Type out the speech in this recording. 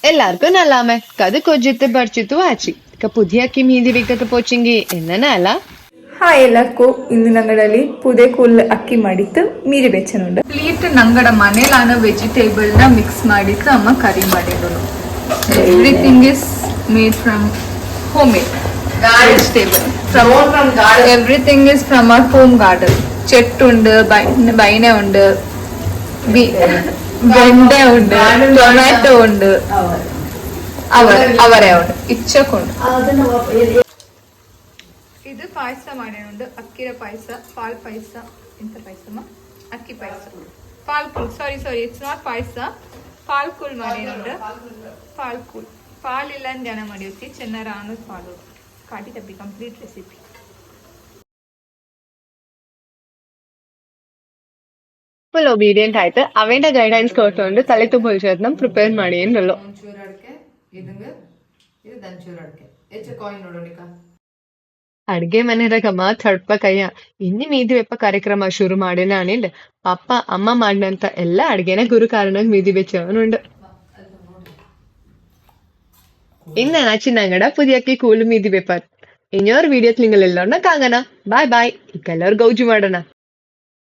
എല്ലാവർക്കും നല്ലാമേ കത് കൊജിത്ത് പഠിച്ചിത്തു ആച്ചി പുതിയാക്കി മീതി വെക്കത്ത് പോച്ചെങ്കി എന്നന ಅಲ್ಲ. ಹಾಯ್ ಎಲ್ಲಕ್ಕೂ ಇಂದು ನಂಗಡಲ್ಲಿ ಪುದೆ ಕೂಲ್ ಅಕ್ಕಿ ಮಾಡಿತ್ತು ಮೀರಿ ಬೆಚ್ಚನುಂಡು ಪ್ಲೀಟ್ ನಂಗಡ ಮನೇಲಾನ ವೆಜಿಟೇಬಲ್ ನ ಮಿಕ್ಸ್ ಮಾಡಿತ್ತು ಅಮ್ಮ ಕರಿ ಮಾಡಿದ್ರು. Everything is made from home made vegetable everything is from our home garden. ಚೆಟ್ಟು ഉണ്ട്, ബൈന ഉണ്ട്, വെണ്ട ഉണ്ട്, ടൊമാറ്റോ ഉണ്ട്, ಅವರೇ ഉണ്ട്, ಇಚ್ಚಕೊಂಡು. ಇದು ಪಾಯಸ ಮಾಡೋಣ. ಅಕ್ಕಿರ ಪಾಯಸ, ಪಾಲ್ ಪಾಯಸ, ಎಂತ ಪಾಯಸಮ್ಮ? ಅಕ್ಕಿ ಪಾಯಸ, ಪಾಲ್ಕುಲ್. ಸಾರಿ ಇಟ್ಸ್ ನಾಟ್ ಪಾಯಸ, ಪಾಲ್ಕುಲ್ ಮಾಡೋಣ. ಪಾಲ್ಕುಲ್ ಪಾಲಿಲ್ಲ ಜನ ಮಾಡಿರ್ತಿ ಚೆನ್ನಾರ ಅನ್ನೋದು ಪಾಲು ಕಾಟಿ ತಪ್ಪಿ ಕಂಪ್ಲೀಟ್ ರೆಸಿಪಿ. ಫುಲ್ ಒಬೀಡಿಯಂಟ್ ಆಯ್ತು. ಅವೇಂಡ ಗೈಡೆನ್ಸ್ ಕೊಟ್ಟು ತಲೆ ತುಂಬ ನಮ್ ಪ್ರಿಪೇರ್ ಮಾಡಿ ಏನಲ್ಲೋ ಅಡ್ಗೆ ಮನೆಯಾಗಮ್ಮ ತಡ್ಪಕಯ್ಯ ಇನ್ನು ಮೀದಿ ವೆಪ್ಪ ಕಾರ್ಯಕ್ರಮ ಶುರು ಮಾಡಿನ ಅನಿಲ್ ಪಪ್ಪ ಅಮ್ಮ ಮಾಡಿನಂತ ಎಲ್ಲ ಅಡ್ಗೆನ ಗುರು ಕಾರಣ ಮೀದಿ വെച്ചവനുണ്ട്. ഇന്നാണ് ചിന്നങ്ങട പുതിയക്കി കൂള് മീതി വെപ്പാർ. ഇനിയൊരു വീഡിയോസ് നിങ്ങൾ എല്ലാം കാണാന. Bye bye. ഇക്കെല്ലാവരും ഗൗജി ಮಾಡೋಣ.